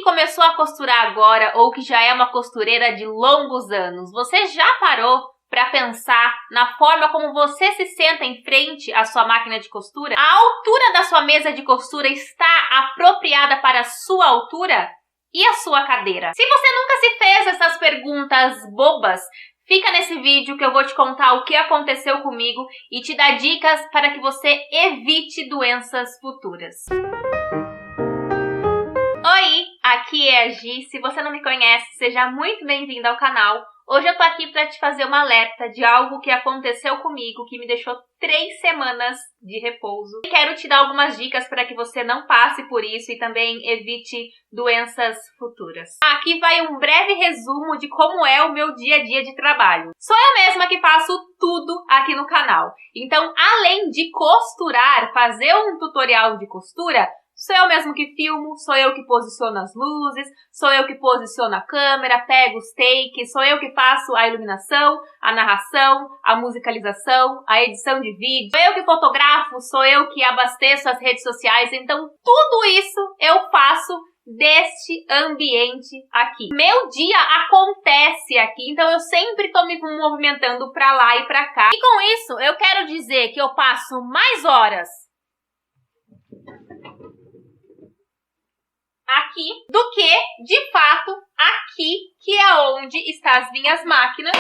começou a costurar agora ou que já é uma costureira de longos anos, você já parou para pensar na forma como você se senta em frente à sua máquina de costura? A altura da sua mesa de costura está apropriada para a sua altura? E a sua cadeira? Se você nunca se fez essas perguntas bobas, fica nesse vídeo que eu vou te contar o que aconteceu comigo e te dar dicas para que você evite doenças futuras. Oi, aqui é a Gi. Se você não me conhece, seja muito bem-vindo ao canal. Hoje eu tô aqui para te fazer um alerta de algo que aconteceu comigo, que me deixou 3 semanas de repouso. E quero te dar algumas dicas para que você não passe por isso e também evite doenças futuras. Aqui vai um breve resumo de como é o meu dia a dia de trabalho. Sou eu mesma que faço tudo aqui no canal. Então, além de costurar, fazer um tutorial de costura, sou eu mesmo que filmo, sou eu que posiciono as luzes, sou eu que posiciono a câmera, pego os takes, sou eu que faço a iluminação, a narração, a musicalização, a edição de vídeo, sou eu que fotografo, sou eu que abasteço as redes sociais, então tudo isso eu faço deste ambiente aqui. Meu dia acontece aqui, então eu sempre tô me movimentando pra lá e pra cá. E com isso, eu quero dizer que eu passo mais horas aqui do que, de fato, aqui, que é onde estão as minhas máquinas,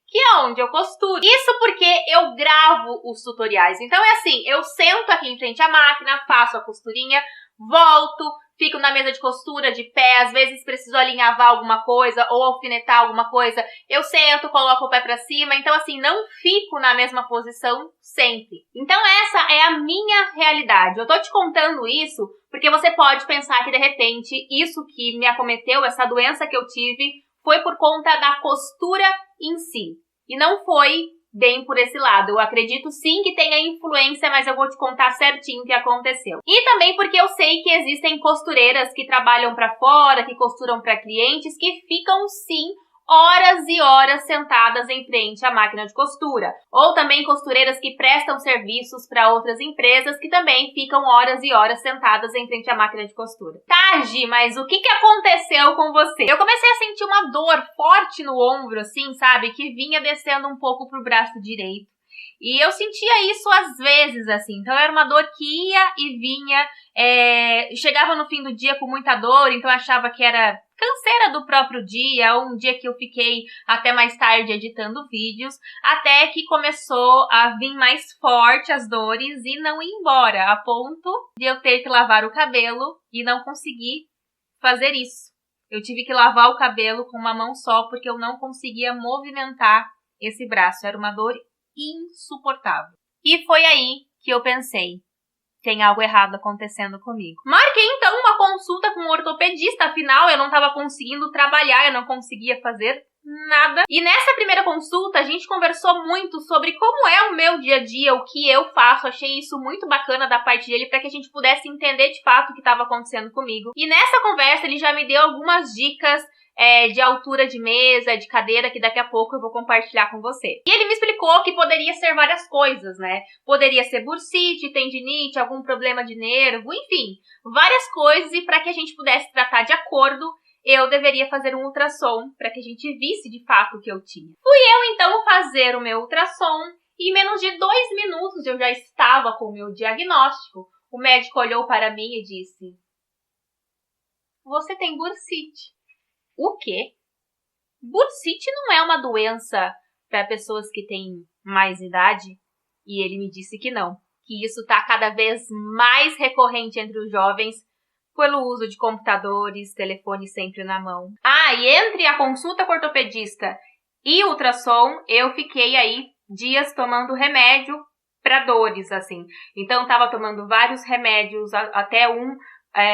que é onde eu costuro. Isso porque eu gravo os tutoriais. Então é assim, eu sento aqui em frente à máquina, faço a costurinha, volto, fico na mesa de costura de pé, às vezes preciso alinhavar alguma coisa ou alfinetar alguma coisa, eu sento, coloco o pé pra cima, então assim, não fico na mesma posição sempre. Então essa é a minha realidade. Eu tô te contando isso porque você pode pensar que de repente isso que me acometeu, essa doença que eu tive, foi por conta da costura em si. E não foi bem por esse lado. Eu acredito sim que tenha influência, mas eu vou te contar certinho o que aconteceu. E também porque eu sei que existem costureiras que trabalham para fora, que costuram para clientes, que ficam sim horas e horas sentadas em frente à máquina de costura. Ou também costureiras que prestam serviços para outras empresas que também ficam horas e horas sentadas em frente à máquina de costura. Tá, Gi, mas o que aconteceu com você? Eu comecei a sentir uma dor forte no ombro, assim, sabe? Que vinha descendo um pouco pro braço direito. E eu sentia isso às vezes, assim. Então era uma dor que ia e vinha. Chegava no fim do dia com muita dor, então eu achava que era canseira do próprio dia, ou um dia que eu fiquei até mais tarde editando vídeos, até que começou a vir mais forte as dores e não ir embora, a ponto de eu ter que lavar o cabelo e não conseguir fazer isso. Eu tive que lavar o cabelo com uma mão só porque eu não conseguia movimentar esse braço, era uma dor insuportável. E foi aí que eu pensei, tem algo errado acontecendo comigo. Marquei então uma consulta com um ortopedista, afinal eu não estava conseguindo trabalhar, eu não conseguia fazer nada. E nessa primeira consulta a gente conversou muito sobre como é o meu dia a dia, o que eu faço. Achei isso muito bacana da parte dele para que a gente pudesse entender de fato o que estava acontecendo comigo. E nessa conversa ele já me deu algumas dicas de altura de mesa, de cadeira, que daqui a pouco eu vou compartilhar com você. E ele me explicou que poderia ser várias coisas, né? Poderia ser bursite, tendinite, algum problema de nervo, enfim, várias coisas, e para que a gente pudesse tratar de acordo, eu deveria fazer um ultrassom para que a gente visse de fato o que eu tinha. Fui eu então fazer o meu ultrassom e em menos de 2 minutos eu já estava com o meu diagnóstico. O médico olhou para mim e disse: "Você tem bursite." O quê? Bursite não é uma doença para pessoas que têm mais idade? E ele me disse que não, que isso está cada vez mais recorrente entre os jovens pelo uso de computadores, telefone sempre na mão. E entre a consulta com o ortopedista e o ultrassom, eu fiquei aí dias tomando remédio para dores, assim. Então, estava tomando vários remédios, até um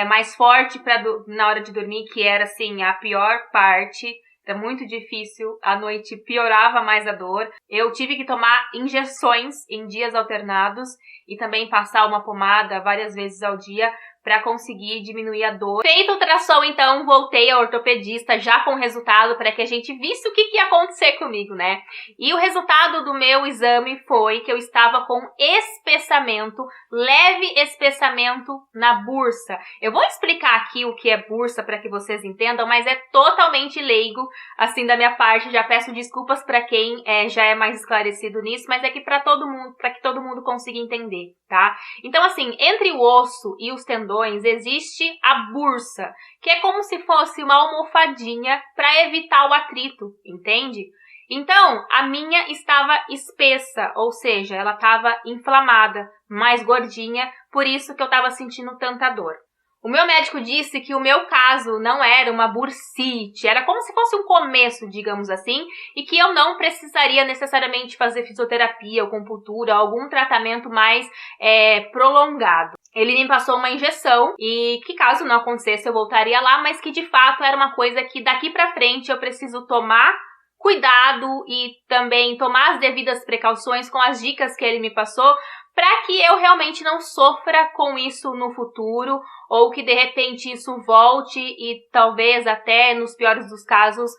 mais forte na hora de dormir, que era assim a pior parte. Era muito difícil, à noite piorava mais a dor. Eu tive que tomar injeções em dias alternados e também passar uma pomada várias vezes ao dia para conseguir diminuir a dor. Feito o ultrassom, então, voltei ao ortopedista já com resultado para que a gente visse o que ia acontecer comigo, né? E o resultado do meu exame foi que eu estava com espessamento, leve espessamento na bursa. Eu vou explicar aqui o que é bursa para que vocês entendam, mas é totalmente leigo, assim, da minha parte. Já peço desculpas para quem já é mais esclarecido nisso, mas é que para que todo mundo consiga entender, tá? Então, assim, entre o osso e os tendões existe a bursa, que é como se fosse uma almofadinha para evitar o atrito, entende? Então, a minha estava espessa, ou seja, ela estava inflamada, mais gordinha, por isso que eu estava sentindo tanta dor. O meu médico disse que o meu caso não era uma bursite, era como se fosse um começo, digamos assim, e que eu não precisaria necessariamente fazer fisioterapia, acupuntura, algum tratamento mais prolongado. Ele me passou uma injeção e que caso não acontecesse eu voltaria lá, mas que de fato era uma coisa que daqui pra frente eu preciso tomar cuidado e também tomar as devidas precauções com as dicas que ele me passou, para que eu realmente não sofra com isso no futuro, ou que de repente isso volte e talvez até, nos piores dos casos,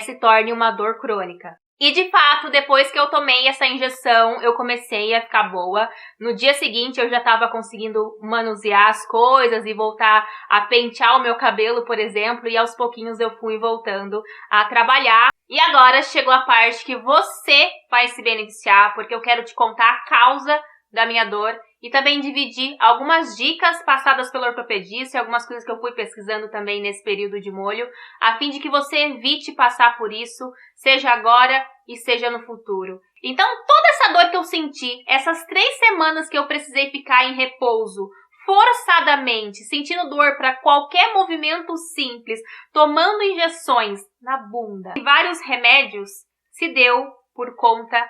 se torne uma dor crônica. E de fato, depois que eu tomei essa injeção, eu comecei a ficar boa. No dia seguinte eu já estava conseguindo manusear as coisas e voltar a pentear o meu cabelo, por exemplo, e aos pouquinhos eu fui voltando a trabalhar. E agora chegou a parte que você vai se beneficiar, porque eu quero te contar a causa da minha dor e também dividir algumas dicas passadas pelo ortopedista e algumas coisas que eu fui pesquisando também nesse período de molho, a fim de que você evite passar por isso, seja agora e seja no futuro. Então, toda essa dor que eu senti, essas 3 semanas que eu precisei ficar em repouso, forçadamente, sentindo dor para qualquer movimento simples, tomando injeções na bunda e vários remédios, se deu por conta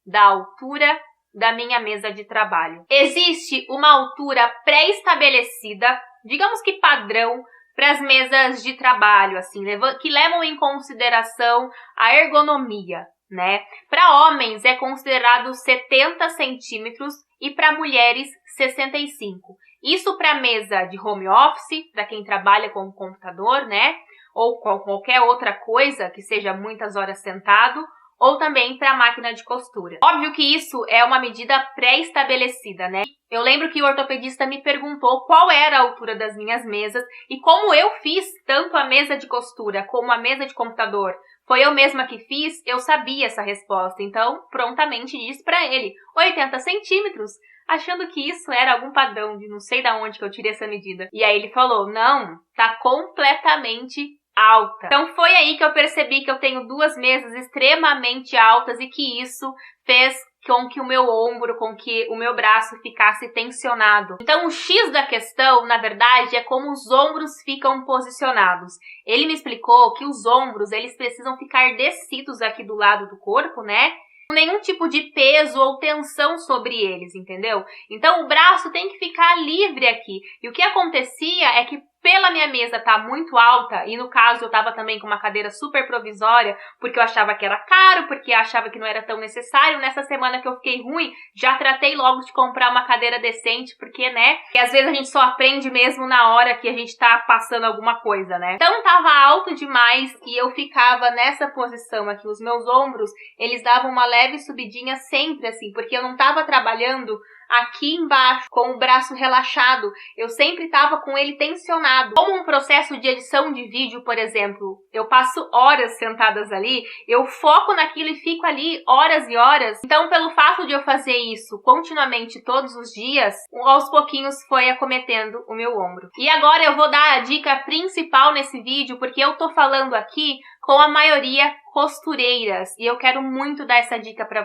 da altura da minha mesa de trabalho. Existe uma altura pré-estabelecida, digamos que padrão, para as mesas de trabalho, assim, que levam em consideração a ergonomia, né? Para homens é considerado 70 centímetros e para mulheres 65. Isso para mesa de home office, para quem trabalha com o computador, né? Ou com qualquer outra coisa que seja muitas horas sentado, ou também para a máquina de costura. Óbvio que isso é uma medida pré-estabelecida, né? Eu lembro que o ortopedista me perguntou qual era a altura das minhas mesas e como eu fiz tanto a mesa de costura como a mesa de computador, foi eu mesma que fiz, eu sabia essa resposta, então prontamente disse para ele, 80 centímetros, achando que isso era algum padrão de não sei de onde que eu tirei essa medida. E aí ele falou, não, tá completamente alta. Então foi aí que eu percebi que eu tenho 2 mesas extremamente altas e que isso fez com que o meu ombro, com que o meu braço ficasse tensionado. Então o X da questão, na verdade, é como os ombros ficam posicionados. Ele me explicou que os ombros, eles precisam ficar descidos aqui do lado do corpo, né? Nenhum tipo de peso ou tensão sobre eles, entendeu? Então o braço tem que ficar livre aqui. E o que acontecia é que pela minha mesa tá muito alta, e no caso eu tava também com uma cadeira super provisória, porque eu achava que era caro, porque eu achava que não era tão necessário. Nessa semana que eu fiquei ruim, já tratei logo de comprar uma cadeira decente, porque, né, e às vezes a gente só aprende mesmo na hora que a gente tá passando alguma coisa, né? Então tava alto demais e eu ficava nessa posição aqui, os meus ombros, eles davam uma leve subidinha sempre assim, porque eu não tava trabalhando aqui embaixo com o braço relaxado, eu sempre estava com ele tensionado. Como um processo de edição de vídeo, por exemplo, eu passo horas sentadas ali, eu foco naquilo e fico ali horas e horas. Então, pelo fato de eu fazer isso continuamente todos os dias, aos pouquinhos foi acometendo o meu ombro. E agora eu vou dar a dica principal nesse vídeo, porque eu tô falando aqui com a maioria costureiras, e eu quero muito dar essa dica para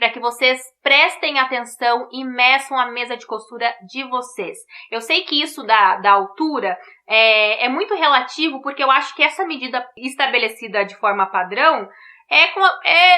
que vocês prestem atenção e meçam a mesa de costura de vocês. Eu sei que isso da altura é muito relativo, porque eu acho que essa medida estabelecida de forma padrão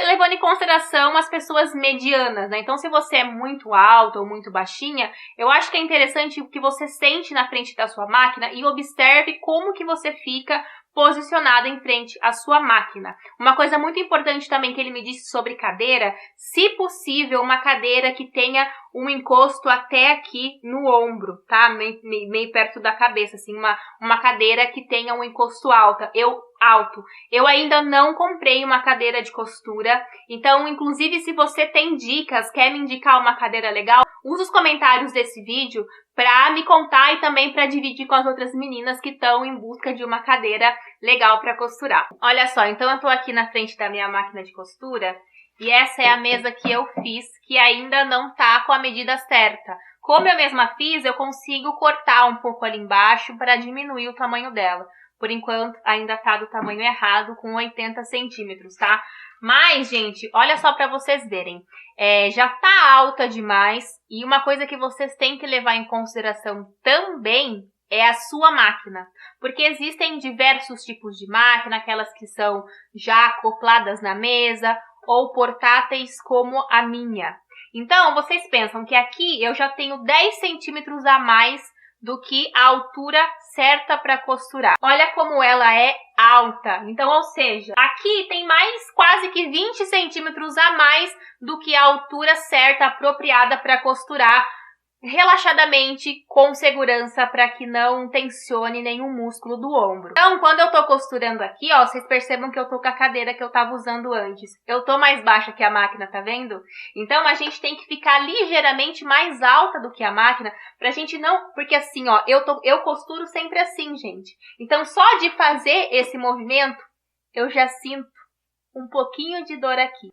levando em consideração as pessoas medianas, né? Então, se você é muito alta ou muito baixinha, eu acho que é interessante que você sente na frente da sua máquina e observe como que você fica posicionada em frente à sua máquina. Uma coisa muito importante também que ele me disse sobre cadeira, se possível, uma cadeira que tenha um encosto até aqui no ombro, tá? Meio perto da cabeça, assim, uma cadeira que tenha um encosto alto. Eu ainda não comprei uma cadeira de costura, então, inclusive, se você tem dicas, quer me indicar uma cadeira legal, usa os comentários desse vídeo para me contar e também para dividir com as outras meninas que estão em busca de uma cadeira legal para costurar. Olha só, então eu tô aqui na frente da minha máquina de costura e essa é a mesa que eu fiz, que ainda não tá com a medida certa. Como eu mesma fiz, eu consigo cortar um pouco ali embaixo para diminuir o tamanho dela. Por enquanto, ainda tá do tamanho errado, com 80 centímetros, tá? Mas, gente, olha só para vocês verem. Já tá alta demais e uma coisa que vocês têm que levar em consideração também é a sua máquina. Porque existem diversos tipos de máquina, aquelas que são já acopladas na mesa ou portáteis como a minha. Então, vocês pensam que aqui eu já tenho 10 centímetros a mais do que a altura certa para costurar. Olha como ela é alta. Então, ou seja, aqui tem mais quase que 20 centímetros a mais do que a altura certa, apropriada para costurar relaxadamente, com segurança, para que não tensione nenhum músculo do ombro. Então, quando eu tô costurando aqui, ó, vocês percebam que eu tô com a cadeira que eu tava usando antes. Eu tô mais baixa que a máquina, tá vendo? Então, a gente tem que ficar ligeiramente mais alta do que a máquina, pra gente não... Porque assim, ó, eu costuro sempre assim, gente. Então, só de fazer esse movimento, eu já sinto um pouquinho de dor aqui.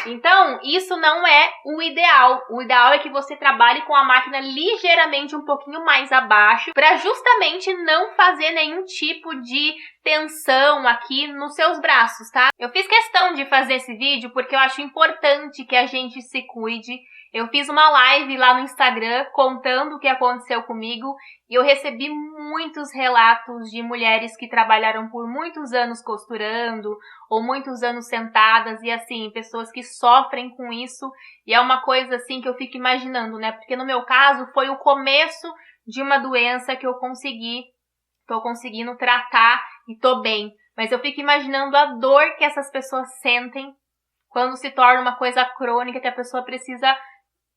Então, isso não é o ideal. O ideal é que você trabalhe com a máquina ligeiramente um pouquinho mais abaixo, para justamente não fazer nenhum tipo de tensão aqui nos seus braços, tá? Eu fiz questão de fazer esse vídeo porque eu acho importante que a gente se cuide. Eu fiz uma live lá no Instagram contando o que aconteceu comigo e eu recebi muitos relatos de mulheres que trabalharam por muitos anos costurando ou muitos anos sentadas e assim, pessoas que sofrem com isso e é uma coisa assim que eu fico imaginando, né? Porque no meu caso foi o começo de uma doença que eu tô conseguindo tratar e tô bem. Mas eu fico imaginando a dor que essas pessoas sentem quando se torna uma coisa crônica que a pessoa precisa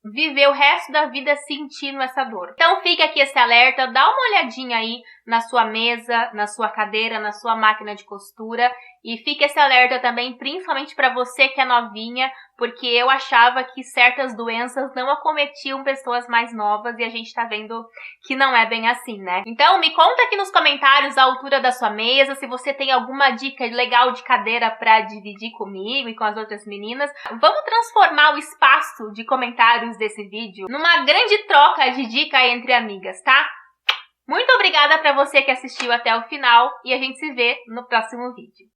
viver o resto da vida sentindo essa dor. Então fica aqui esse alerta, dá uma olhadinha aí na sua mesa, na sua cadeira, na sua máquina de costura e fica esse alerta também, principalmente para você que é novinha, porque eu achava que certas doenças não acometiam pessoas mais novas e a gente tá vendo que não é bem assim, né? Então me conta aqui nos comentários a altura da sua mesa, se você tem alguma dica legal de cadeira para dividir comigo e com as outras meninas. Vamos transformar o espaço de comentários desse vídeo numa grande troca de dica entre amigas, tá? Muito obrigada para você que assistiu até o final e a gente se vê no próximo vídeo.